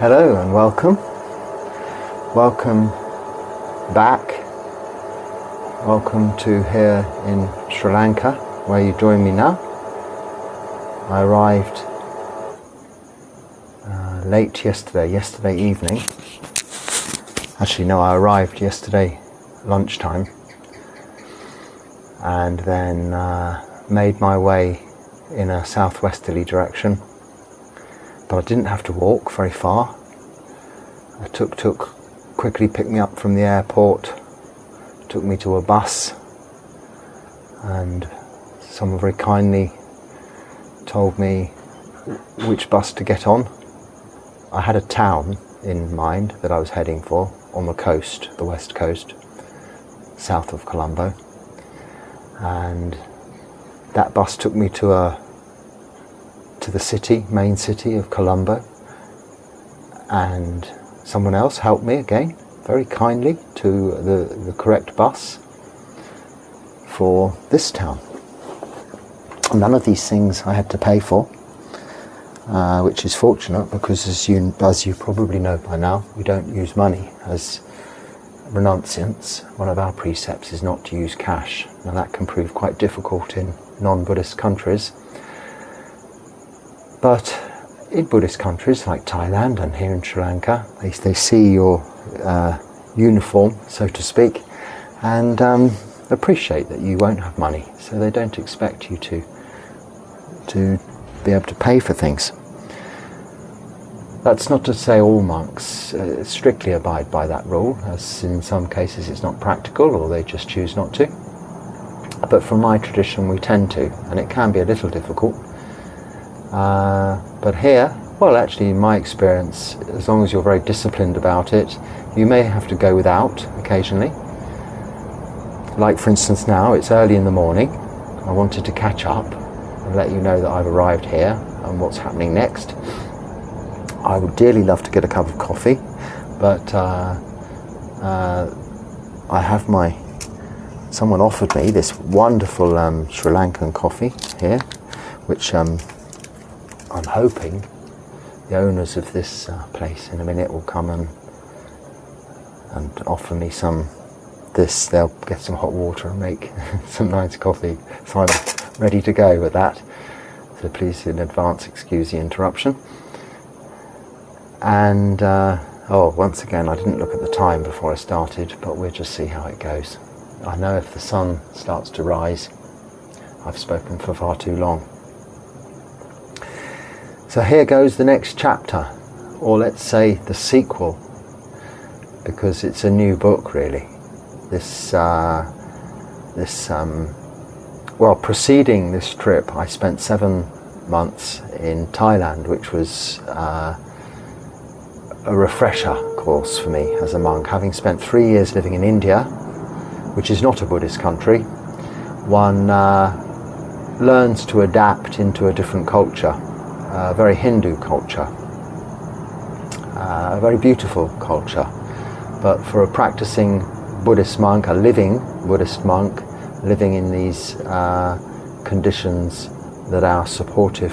Hello and welcome. Welcome back. Welcome to here in Sri Lanka, where you join me now. I arrived late yesterday evening. Actually, no, I arrived yesterday lunchtime and then made my way in a southwesterly direction. But I didn't have to walk very far. A tuk-tuk quickly picked me up from the airport, took me to a bus, and someone very kindly told me which bus to get on. I had a town in mind that I was heading for on the coast, the west coast, south of Colombo, and that bus took me to the main city of Colombo, and someone else helped me again very kindly to the correct bus for this town. None of these things I had to pay for, which is fortunate because as you probably know by now, we don't use money as renunciants. One of our precepts is not to use cash. Now that can prove quite difficult in non-Buddhist countries. But in Buddhist countries like Thailand and here in Sri Lanka, they see your uniform, so to speak, and appreciate that you won't have money, so they don't expect you to be able to pay for things. That's not to say all monks strictly abide by that rule, as in some cases it's not practical or they just choose not to. But from my tradition we tend to, and it can be a little difficult. But here, well, actually in my experience, as long as you're very disciplined about it, you may have to go without occasionally. Like for instance now, it's early in the morning. I wanted to catch up and let you know that I've arrived here and what's happening next. I would dearly love to get a cup of coffee, but someone offered me this wonderful Sri Lankan coffee here, which I'm hoping the owners of this place in a minute will come and offer me some. They'll get some hot water and make some nice coffee. So I'm ready to go with that. So please in advance excuse the interruption. And once again, I didn't look at the time before I started, but we'll just see how it goes. I know if the sun starts to rise, I've spoken for far too long. So here goes the next chapter, or let's say the sequel, because it's a new book really. Preceding this trip, I spent 7 months in Thailand, which was a refresher course for me as a monk. Having spent 3 years living in India, which is not a Buddhist country, one learns to adapt into a different culture. A very Hindu culture, a very beautiful culture, but for a practicing Buddhist monk, a living Buddhist monk, living in these conditions that our supportive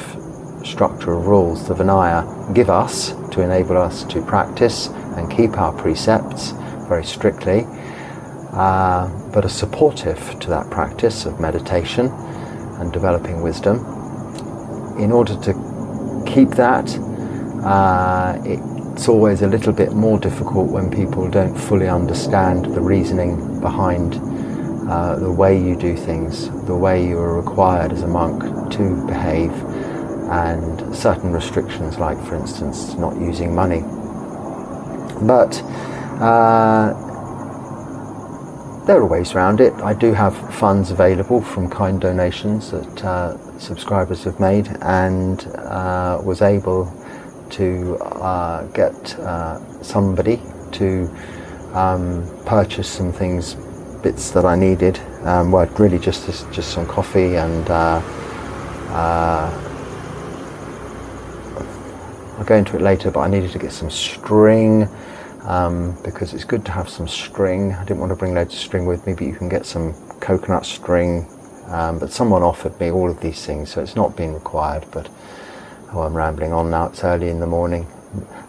structure of rules, the Vinaya, give us to enable us to practice and keep our precepts very strictly, but are supportive to that practice of meditation and developing wisdom. In order to keep that, it's always a little bit more difficult when people don't fully understand the reasoning behind the way you do things, the way you are required as a monk to behave, and certain restrictions like, for instance, not using money. But there are ways around it. I do have funds available from kind donations that subscribers have made, and was able to get somebody to purchase some things, bits that I needed. Really just some coffee and I'll go into it later, but I needed to get some string because it's good to have some string. I didn't want to bring loads of string with me, but you can get some coconut string. But someone offered me all of these things, so it's not been required. But I'm rambling on now. It's early in the morning,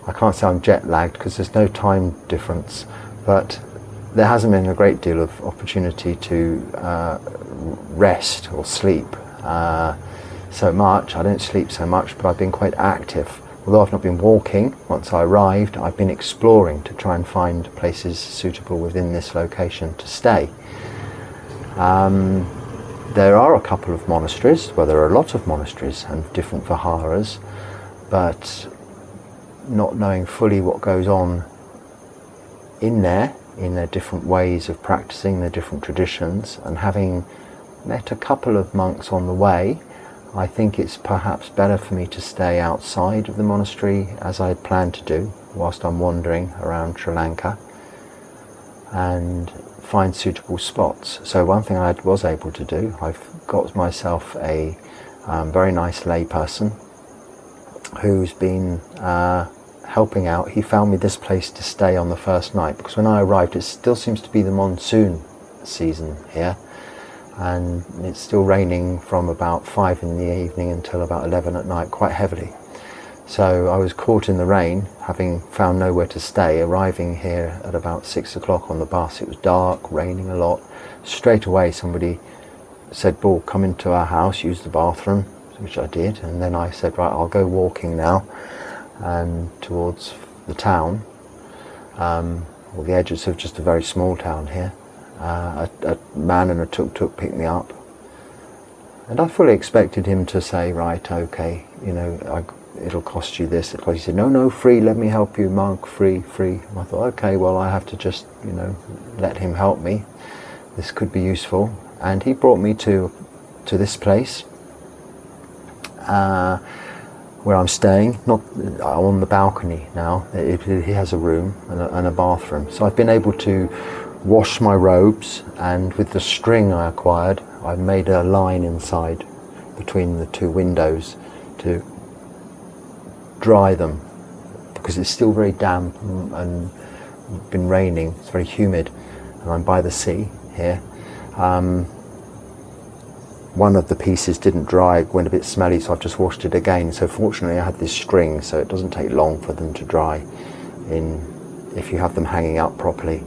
I can't say I'm jet lagged because there's no time difference, but there hasn't been a great deal of opportunity to rest or sleep so much. I don't sleep so much, but I've been quite active. Although I've not been walking, once I arrived, I've been exploring to try and find places suitable within this location to stay. There are a couple of monasteries, well, there are a lot of monasteries and different viharas, but not knowing fully what goes on in their different ways of practicing, their different traditions, and having met a couple of monks on the way, I think it's perhaps better for me to stay outside of the monastery, as I had planned to do whilst I'm wandering around Sri Lanka, and find suitable spots. So one thing I was able to do, I've got myself a very nice lay person who's been helping out. He found me this place to stay on the first night, because when I arrived it still seems to be the monsoon season here, and it's still raining from about 5 in the evening until about 11 at night, quite heavily. So I was caught in the rain, having found nowhere to stay, arriving here at about 6 o'clock on the bus. It was dark, raining a lot. Straight away somebody said, "Bull, come into our house, use the bathroom," which I did, and then I said, right, I'll go walking now and towards the town, or the edges of just a very small town here. A man in a tuk-tuk picked me up, and I fully expected him to say, right, okay, you know, it'll cost you this. He said, no, free, let me help you, monk, free. And I thought, okay, well, I have to just, you know, let him help me. This could be useful. And he brought me to this place where I'm staying, not on the balcony now. He has a room and a bathroom. So I've been able to wash my robes, and with the string I acquired, I made a line inside between the two windows to dry them, because it's still very damp and been raining. It's very humid, and I'm by the sea here. One of the pieces didn't dry, went a bit smelly, so I've just washed it again. So fortunately I had this string, so it doesn't take long for them to dry if you have them hanging up properly.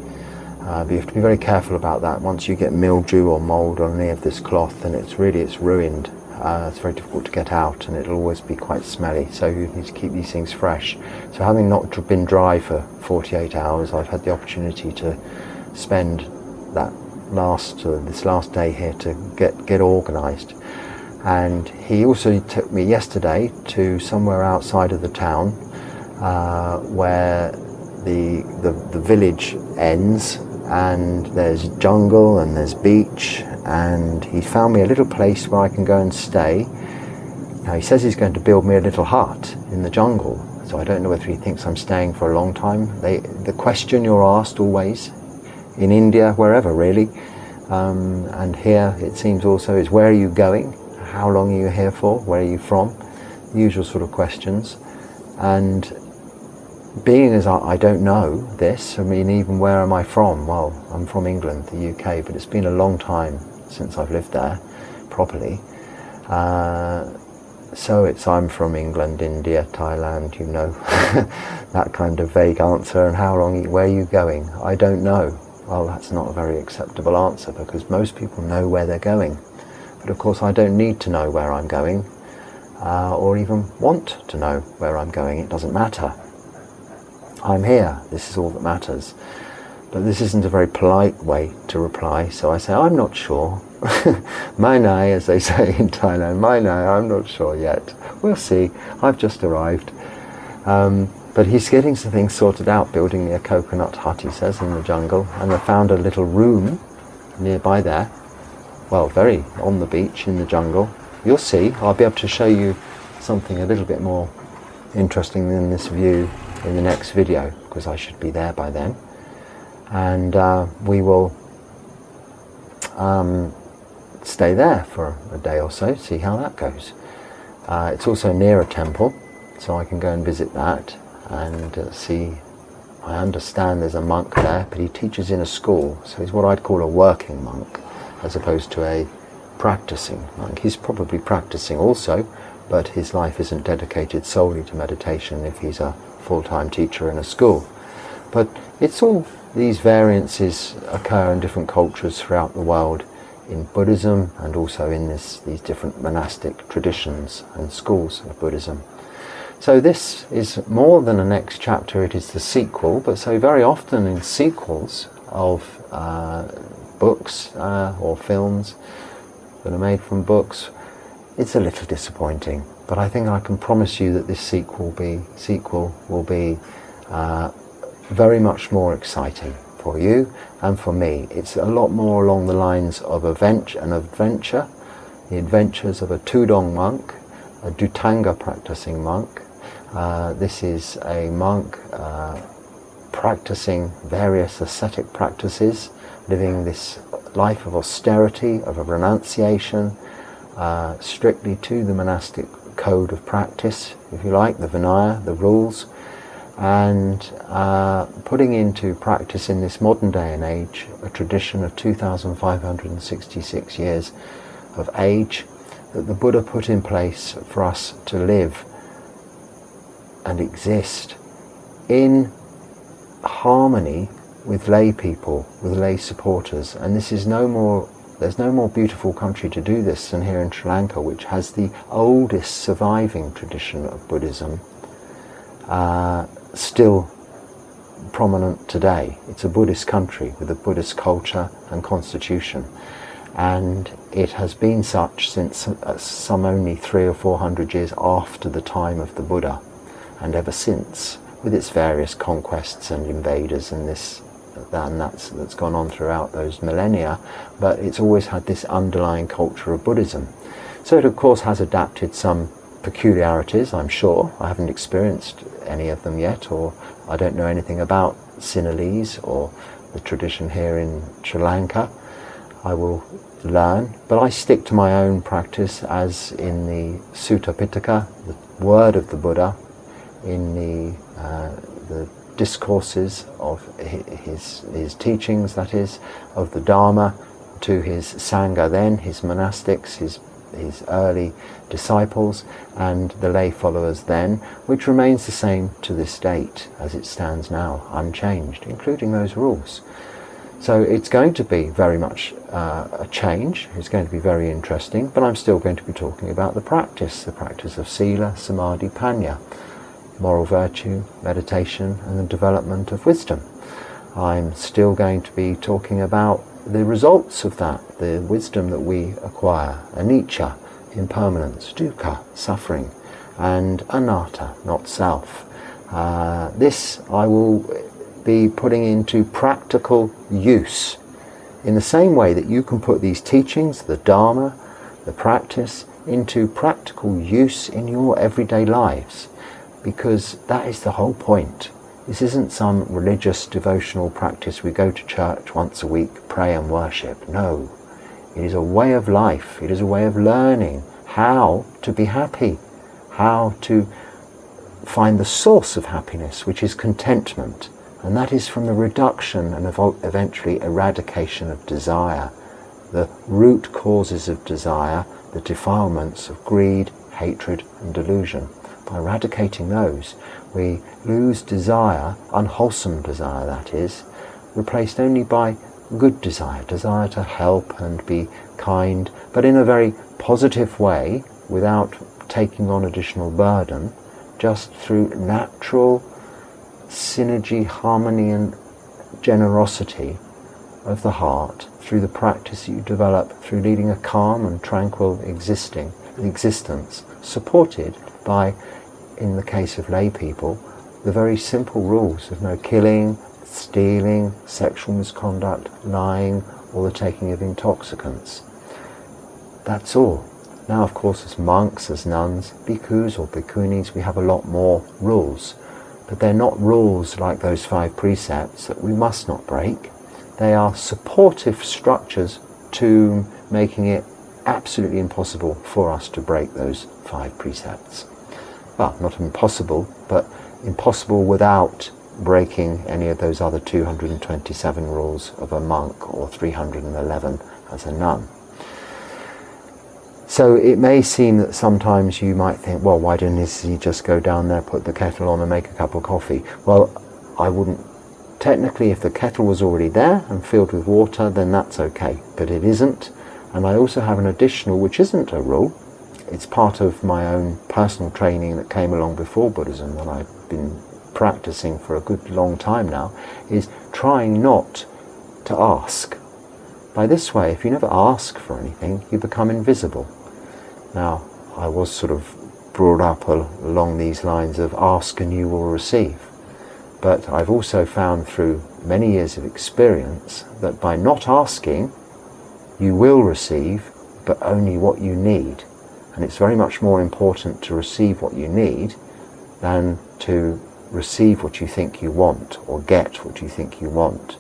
But you have to be very careful about that. Once you get mildew or mould on any of this cloth, then it's ruined. It's very difficult to get out, and it'll always be quite smelly, so you need to keep these things fresh. So having not been dry for 48 hours, I've had the opportunity to spend this last day here to get organised. And he also took me yesterday to somewhere outside of the town where the village ends, and there's jungle and there's beach, and he found me a little place where I can go and stay. Now he says he's going to build me a little hut in the jungle, so I don't know whether he thinks I'm staying for a long time. The question you're asked always, in India, wherever really, and here it seems also, is where are you going? How long are you here for? Where are you from? The usual sort of questions. And being as I don't know this, I mean, even where am I from? Well, I'm from England, the UK, but it's been a long time since I've lived there properly. So I'm from England, India, Thailand, you know, that kind of vague answer. And where are you going? I don't know. Well, that's not a very acceptable answer, because most people know where they're going. But of course I don't need to know where I'm going, or even want to know where I'm going. It doesn't matter. I'm here, this is all that matters. But this isn't a very polite way to reply, so I say, I'm not sure. Mai nai, as they say in Thailand, Mai nai, I'm not sure yet. We'll see, I've just arrived. But he's getting some things sorted out, building me a coconut hut, he says, in the jungle. And I found a little room nearby there, well, very on the beach in the jungle. You'll see, I'll be able to show you something a little bit more interesting than this view in the next video, because I should be there by then. And we will stay there for a day or so, see how that goes. It's also near a temple, so I can go and visit that and see. I understand there's a monk there, but he teaches in a school, so he's what I'd call a working monk, as opposed to a practicing monk. He's probably practicing also, but his life isn't dedicated solely to meditation if he's a full-time teacher in a school. But it's all, these variances occur in different cultures throughout the world, in Buddhism and also in these different monastic traditions and schools of Buddhism. So this is more than a next chapter, it is the sequel, but so very often in sequels of books or films that are made from books, it's a little disappointing. But I think I can promise you that this sequel will be very much more exciting for you and for me. It's a lot more along the lines of an adventure, the adventures of a Tudong monk, a Dhutanga practicing monk. This is a monk practicing various ascetic practices, living this life of austerity, of a renunciation, strictly to the monastic code of practice, if you like, the Vinaya, the rules, and putting into practice in this modern day and age a tradition of 2,566 years of age that the Buddha put in place for us to live and exist in harmony with lay people, with lay supporters. And this is there's no more beautiful country to do this than here in Sri Lanka, which has the oldest surviving tradition of Buddhism, still prominent today. It's a Buddhist country with a Buddhist culture and constitution, and it has been such since some only 300 or 400 years after the time of the Buddha, and ever since, with its various conquests and invaders and that's gone on throughout those millennia, but it's always had this underlying culture of Buddhism. So it of course has adapted some peculiarities, I'm sure. I haven't experienced any of them yet, or I don't know anything about Sinhalese or the tradition here in Sri Lanka. I will learn, but I stick to my own practice as in the Sutta Pitaka, the word of the Buddha, in the discourses of his teachings, that is, of the Dharma, to his Sangha then, his monastics, his early disciples, and the lay followers then, which remains the same to this date as it stands now, unchanged, including those rules. So it's going to be very much a change. It's going to be very interesting, but I'm still going to be talking about the practice of Sila, Samadhi, Panya, moral virtue, meditation, and the development of wisdom. I'm still going to be talking about the results of that, the wisdom that we acquire, anicca, impermanence, dukkha, suffering, and anatta, not self. This I will be putting into practical use in the same way that you can put these teachings, the Dharma, the practice, into practical use in your everyday lives, because that is the whole point. This isn't some religious devotional practice. We go to church once a week, pray and worship. No, it is a way of life. It is a way of learning how to be happy, how to find the source of happiness, which is contentment. And that is from the reduction and eventually eradication of desire, the root causes of desire, the defilements of greed, hatred and delusion. By eradicating those, we lose desire, unwholesome desire that is, replaced only by good desire, desire to help and be kind, but in a very positive way, without taking on additional burden, just through natural synergy, harmony and generosity of the heart, through the practice that you develop through leading a calm and tranquil existence, supported by, in the case of lay people, the very simple rules of no killing, stealing, sexual misconduct, lying, or the taking of intoxicants. That's all. Now, of course, as monks, as nuns, bhikkhus or bhikkhunis, we have a lot more rules. But they're not rules like those 5 precepts that we must not break. They are supportive structures to making it absolutely impossible for us to break those 5 precepts. Well, not impossible, but impossible without breaking any of those other 227 rules of a monk or 311 as a nun. So it may seem that sometimes you might think, well, why didn't he just go down there, put the kettle on and make a cup of coffee? Well, I wouldn't. Technically, if the kettle was already there and filled with water, then that's okay, but it isn't. And I also have an additional, which isn't a rule. It's part of my own personal training that came along before Buddhism, that I've been practicing for a good long time now, is trying not to ask. By this way, if you never ask for anything, you become invisible. Now, I was sort of brought up along these lines of ask and you will receive. But I've also found through many years of experience that by not asking, you will receive, but only what you need. And it's very much more important to receive what you need than to receive what you think you want or get what you think you want.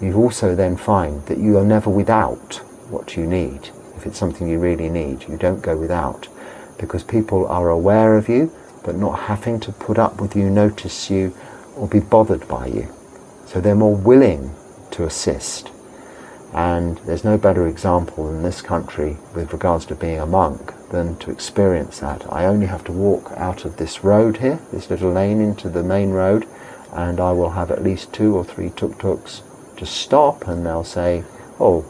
You also then find that you are never without what you need. If it's something you really need, you don't go without, because people are aware of you, but not having to put up with you, notice you, or be bothered by you. So they're more willing to assist. And there's no better example in this country with regards to being a monk than to experience that. I only have to walk out of this road here, this little lane, into the main road, and I will have at least 2 or 3 tuk-tuks just stop, and they'll say, oh,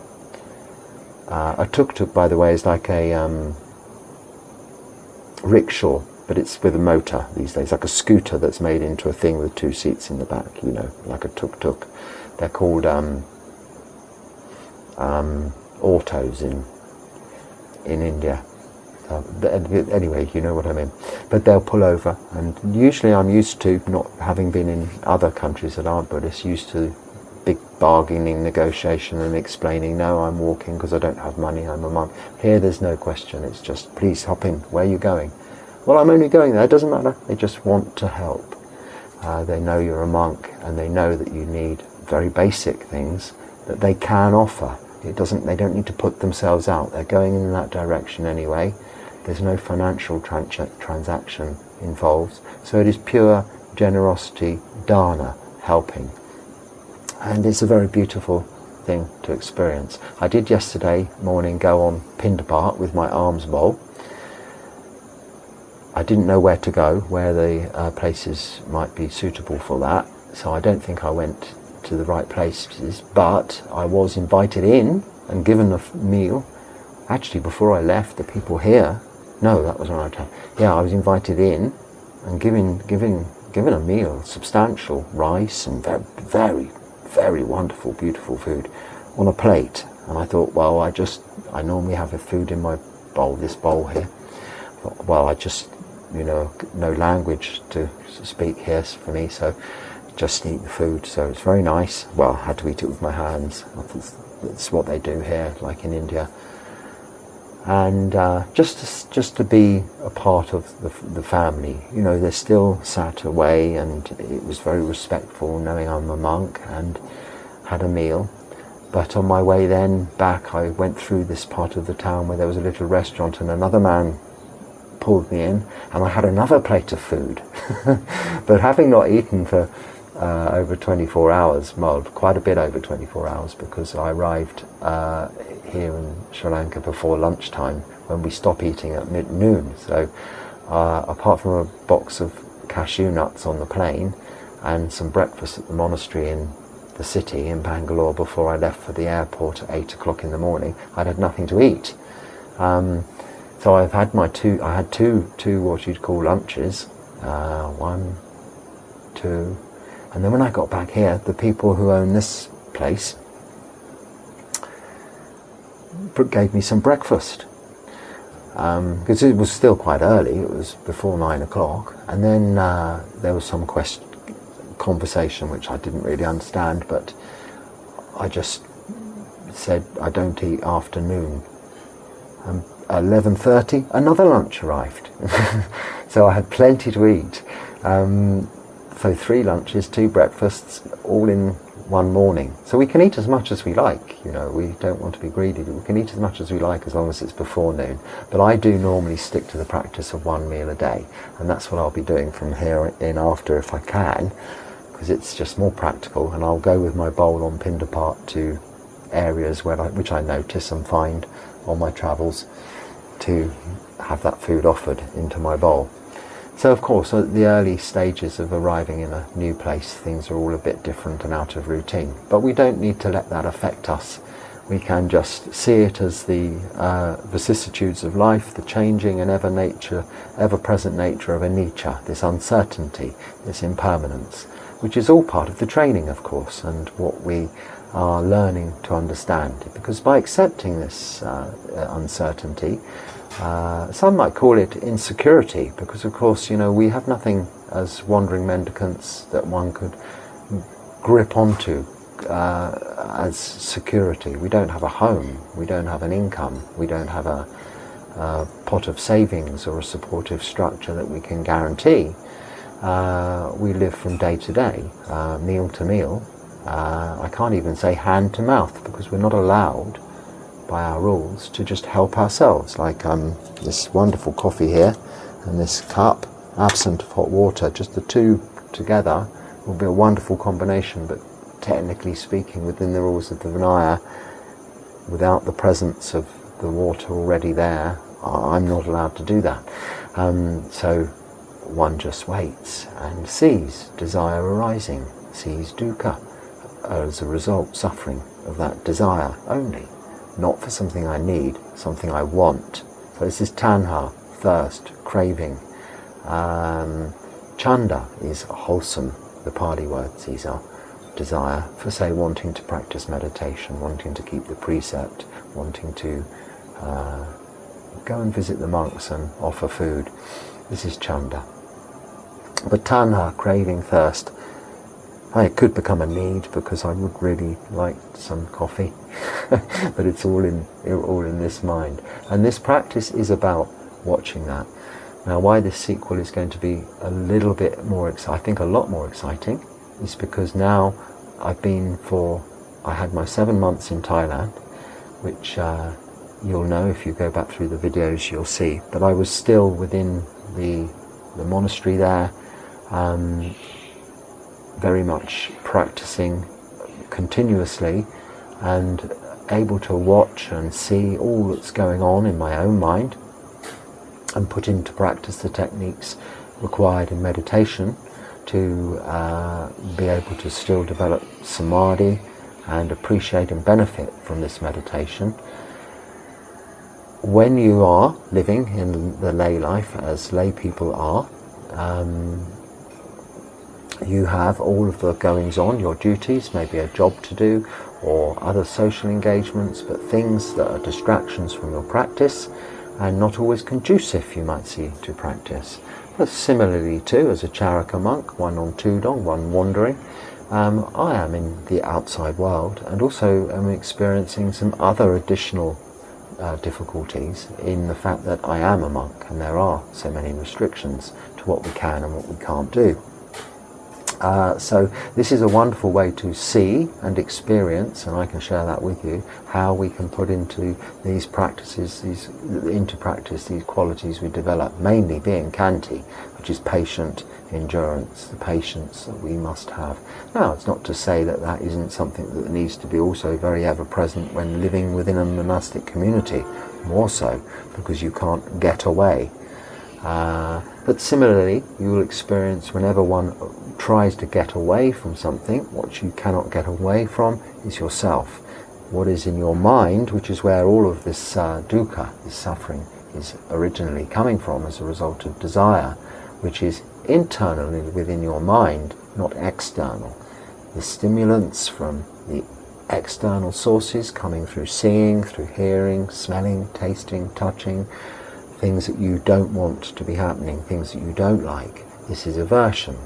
a tuk-tuk, by the way, is like a rickshaw, but it's with a motor these days, like a scooter that's made into a thing with 2 seats in the back, you know, like a tuk-tuk. They're called autos in India. Anyway, you know what I mean. But they'll pull over, and usually I'm used to, not having been in other countries that aren't Buddhist, used to big bargaining, negotiation and explaining, no, I'm walking because I don't have money, I'm a monk. Here there's no question, it's just, please hop in, where are you going? Well, I'm only going there, it doesn't matter. They just want to help. They know you're a monk, and they know that you need very basic things that they can offer. They don't need to put themselves out. They're going in that direction anyway. There's no financial transaction involved. So it is pure generosity, dana, helping. And it's a very beautiful thing to experience. I did yesterday morning go on Pindapat with my alms bowl. I didn't know where to go, where the places might be suitable for that. So I don't think I went to the right places, but I was invited in and given a meal. Actually, before I left, the people here, no, that was when I was, yeah, I was invited in and given a meal, substantial rice and very, very, very wonderful, beautiful food on a plate. And I thought, well, I normally have a food in my bowl, this bowl here. Well, I just, no language to speak here for me, so just eat the food. So it's very nice. Well, I had to eat it with my hands. It's what they do here, like in India. And just to be a part of the family. They're still sat away, and it was very respectful, knowing I'm a monk, and had a meal. But on my way then back, I went through this part of the town where there was a little restaurant, and another man pulled me in, and I had another plate of food. But having not eaten for over 24 hours, well, quite a bit over 24 hours, because I arrived here in Sri Lanka before lunchtime, when we stop eating at mid-noon. So apart from a box of cashew nuts on the plane and some breakfast at the monastery in the city in Bangalore before I left for the airport at 8 o'clock in the morning, I'd had nothing to eat. So I had two what you'd call lunches, 1, 2, and then when I got back here, the people who own this place gave me some breakfast, because it was still quite early, it was before 9 o'clock, and then there was some conversation which I didn't really understand, but I just said I don't eat after noon. 11:30, another lunch arrived. So I had plenty to eat. So 3 lunches, 2 breakfasts, all in one morning. So we can eat as much as we like, we don't want to be greedy, but we can eat as much as we like as long as it's before noon. But I do normally stick to the practice of 1 meal a day, and that's what I'll be doing from here in after if I can, because it's just more practical, and I'll go with my bowl on Pindapat to areas which I notice and find on my travels to have that food offered into my bowl. So of course, at the early stages of arriving in a new place, things are all a bit different and out of routine. But we don't need to let that affect us. We can just see it as the vicissitudes of life, the changing and ever-present nature of anicca, this uncertainty, this impermanence, which is all part of the training, of course, and what we are learning to understand. Because by accepting this uncertainty, some might call it insecurity, because of course, we have nothing as wandering mendicants that one could grip onto as security. We don't have a home, we don't have an income, we don't have a pot of savings or a supportive structure that we can guarantee. We live from day to day, meal to meal. I can't even say hand to mouth, because we're not allowed by our rules to just help ourselves, like this wonderful coffee here and this cup, absent of hot water. Just the two together will be a wonderful combination, but technically speaking, within the rules of the Vinaya, without the presence of the water already there, I'm not allowed to do that. So one just waits and sees desire arising, sees dukkha, as a result, suffering of that desire only, not for something I need, something I want. So this is tanha, thirst, craving. Chanda is wholesome, the Pali words, these are desire for, say, wanting to practice meditation, wanting to keep the precept, wanting to go and visit the monks and offer food. This is chanda. But tanha, craving, thirst, it could become a need, because I would really like some coffee. But it's all in this mind. And this practice is about watching that. Now, why this sequel is going to be a little bit more, I think a lot more exciting, is because now I had my 7 months in Thailand, which you'll know if you go back through the videos, you'll see. But I was still within the monastery there, very much practicing continuously and able to watch and see all that's going on in my own mind and put into practice the techniques required in meditation to be able to still develop samadhi and appreciate and benefit from this meditation. When you are living in the lay life, as lay people are, you have all of the goings on, your duties, maybe a job to do or other social engagements, but things that are distractions from your practice and not always conducive, you might see, to practice. But similarly too, as a Charaka monk, one on Tudong, one wandering, I am in the outside world and also am experiencing some other additional difficulties in the fact that I am a monk and there are so many restrictions to what we can and what we can't do. So this is a wonderful way to see and experience, and I can share that with you, how we can put into these practices, these qualities we develop, mainly being Khanti, which is patient endurance, the patience that we must have. Now, it's not to say that that isn't something that needs to be also very ever-present when living within a monastic community, more so, because you can't get away. But similarly, you will experience whenever one tries to get away from something, what you cannot get away from is yourself. What is in your mind, which is where all of this dukkha, this suffering, is originally coming from as a result of desire, which is internally within your mind, not external. The stimulants from the external sources coming through seeing, through hearing, smelling, tasting, touching, things that you don't want to be happening, things that you don't like. This is aversion.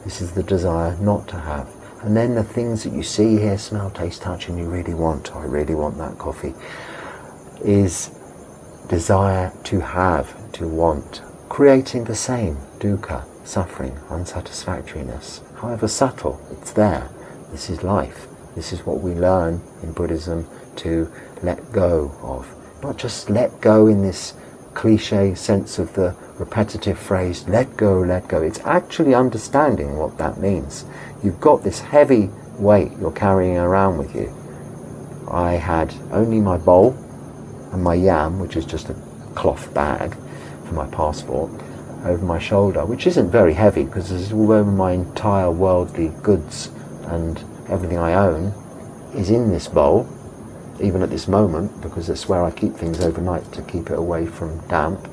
This is the desire not to have. And then the things that you see, hear, smell, taste, touch, and you really want, I really want that coffee, is desire to have, to want, creating the same dukkha, suffering, unsatisfactoriness. However subtle, it's there. This is life. This is what we learn in Buddhism to let go of. Not just let go in this cliche sense of the repetitive phrase, let go, let go. It's actually understanding what that means. You've got this heavy weight you're carrying around with you. I had only my bowl and my yam, which is just a cloth bag for my passport over my shoulder, which isn't very heavy because it's all over my entire worldly goods and everything I own is in this bowl, even at this moment, because it's where I keep things overnight to keep it away from damp,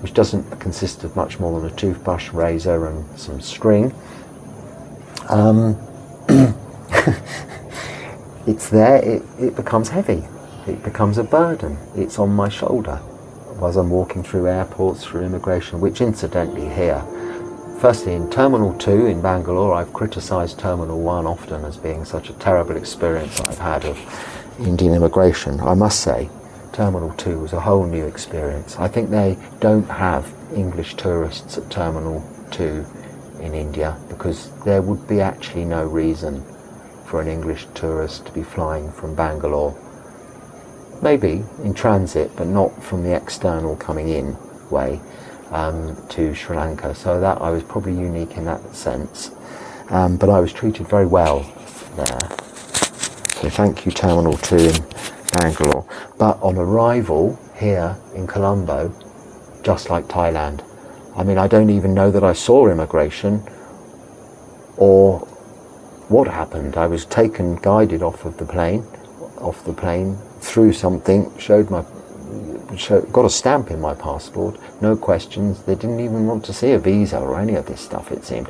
which doesn't consist of much more than a toothbrush, razor and some string. It's there, it becomes heavy, it becomes a burden, it's on my shoulder as I'm walking through airports, through immigration, which incidentally here, firstly in Terminal 2 in Bangalore, I've criticised Terminal 1 often as being such a terrible experience I've had of Indian immigration. I must say, Terminal 2 was a whole new experience. I think they don't have English tourists at Terminal 2 in India because there would be actually no reason for an English tourist to be flying from Bangalore. Maybe in transit, but not from the external coming in way to Sri Lanka. So that I was probably unique in that sense. But I was treated very well there. So thank you, Terminal 2 in Bangalore. But on arrival here in Colombo, just like Thailand, I mean, I don't even know that I saw immigration or what happened. I was guided off the plane, through something, got a stamp in my passport, no questions. They didn't even want to see a visa or any of this stuff, it seemed.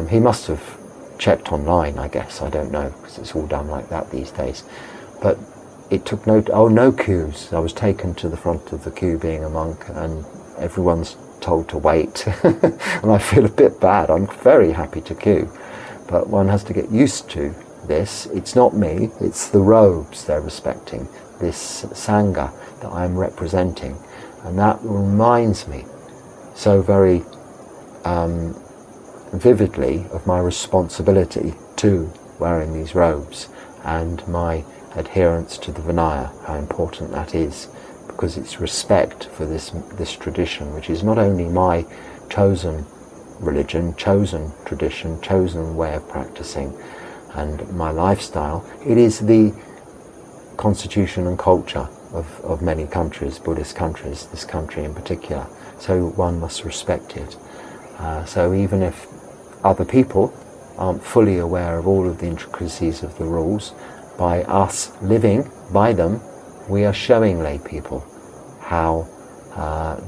He must have checked online, I guess, I don't know, because it's all done like that these days. But it took no queues. I was taken to the front of the queue being a monk, and everyone's told to wait. And I feel a bit bad. I'm very happy to queue, but one has to get used to this. It's not me, it's the robes they're respecting, this sangha that I'm representing, and that reminds me so very vividly of my responsibility to wearing these robes and my adherence to the Vinaya, how important that is, because it's respect for this tradition, which is not only my chosen religion, chosen tradition, chosen way of practicing and my lifestyle, it is the constitution and culture of many countries, Buddhist countries, this country in particular. So one must respect it. So even if other people aren't fully aware of all of the intricacies of the rules, by us living by them, we are showing lay people how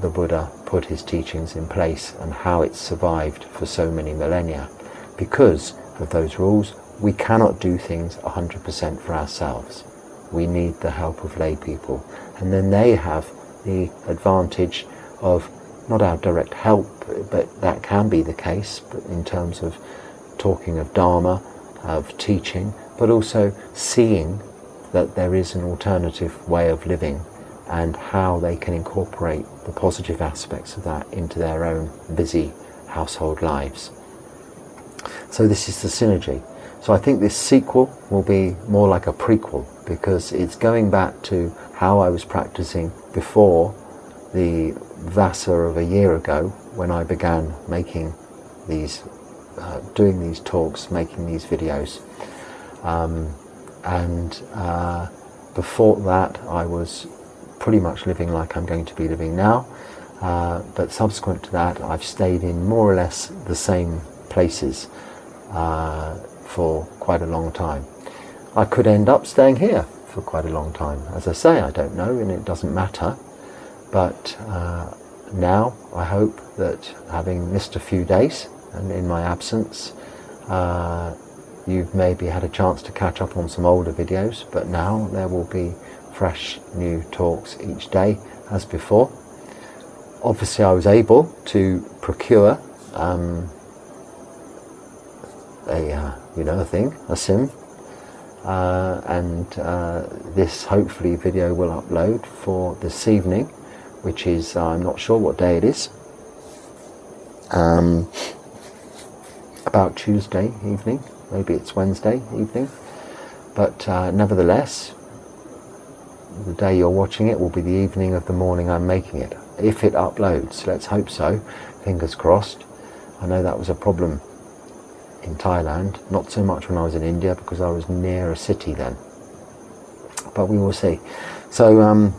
the Buddha put his teachings in place and how it's survived for so many millennia. Because of those rules, we cannot do things 100% for ourselves. We need the help of lay people. And then they have the advantage of not our direct help, but that can be the case, but in terms of talking of Dharma, of teaching, but also seeing that there is an alternative way of living and how they can incorporate the positive aspects of that into their own busy household lives. So this is the synergy. So I think this sequel will be more like a prequel, because it's going back to how I was practicing before the Vasa of a year ago, when I began making these, doing these talks, making these videos. Before that I was pretty much living like I'm going to be living now, but subsequent to that I've stayed in more or less the same places for quite a long time. I could end up staying here for quite a long time. As I say, I don't know, and it doesn't matter. But now I hope that, having missed a few days and in my absence, you've maybe had a chance to catch up on some older videos, but now there will be fresh new talks each day as before. Obviously I was able to procure a SIM, and this hopefully video will upload for this evening, which is, I'm not sure what day it is, about Tuesday evening, maybe it's Wednesday evening, but nevertheless, the day you're watching it will be the evening of the morning I'm making it, if it uploads. Let's hope so, fingers crossed. I know that was a problem in Thailand, not so much when I was in India, because I was near a city then, but we will see. So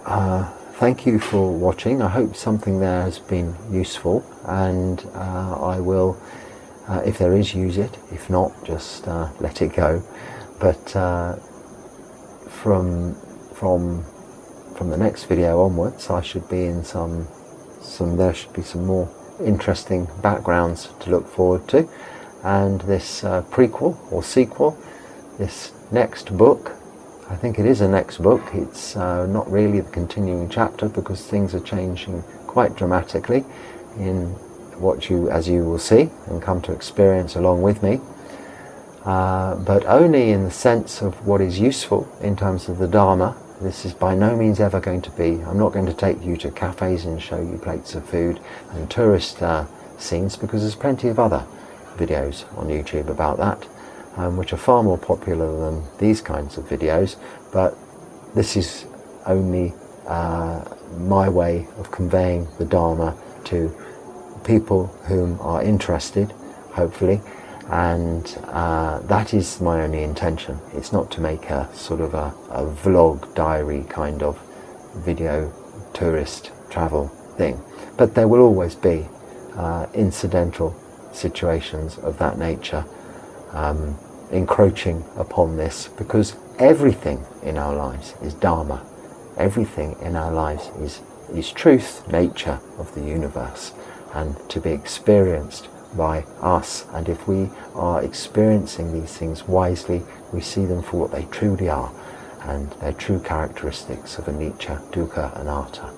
thank you for watching. I hope something there has been useful, and I will, if there is, use it. If not, just let it go. But from the next video onwards, I should be in there should be some more interesting backgrounds to look forward to, and this prequel or sequel, this next book. I think it is a next book. It's not really the continuing chapter, because things are changing quite dramatically in as you will see and come to experience along with me, but only in the sense of what is useful in terms of the Dharma. This is by no means ever going to be, I'm not going to take you to cafes and show you plates of food and tourist scenes, because there's plenty of other videos on YouTube about that, which are far more popular than these kinds of videos. But this is only my way of conveying the Dharma to people whom are interested, hopefully, and that is my only intention. It's not to make a sort of a vlog diary kind of video tourist travel thing, but there will always be incidental situations of that nature encroaching upon this, because everything in our lives is Dharma. Everything in our lives is truth, nature of the universe, and to be experienced by us. And if we are experiencing these things wisely, we see them for what they truly are, and their true characteristics of anicca, dukkha, anatta,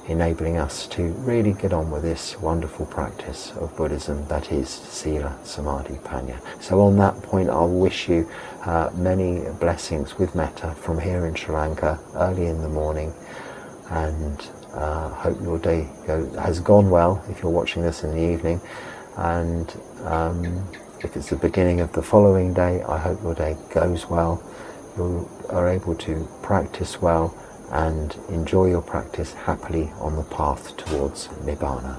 enabling us to really get on with this wonderful practice of Buddhism that is Sila, Samadhi, Panya. So on that point, I'll wish you many blessings with metta from here in Sri Lanka early in the morning, and hope your day has gone well if you're watching this in the evening, and if it's the beginning of the following day, I hope your day goes well, you are able to practice well and enjoy your practice happily on the path towards Nibbana.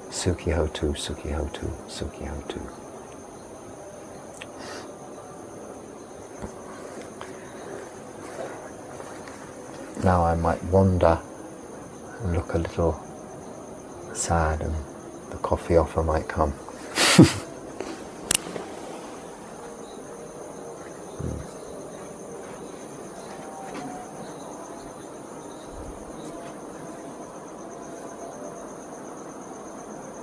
Sukhi hotu, sukhi hotu, sukhi hotu. Now I might wander and look a little sad, and the coffee offer might come.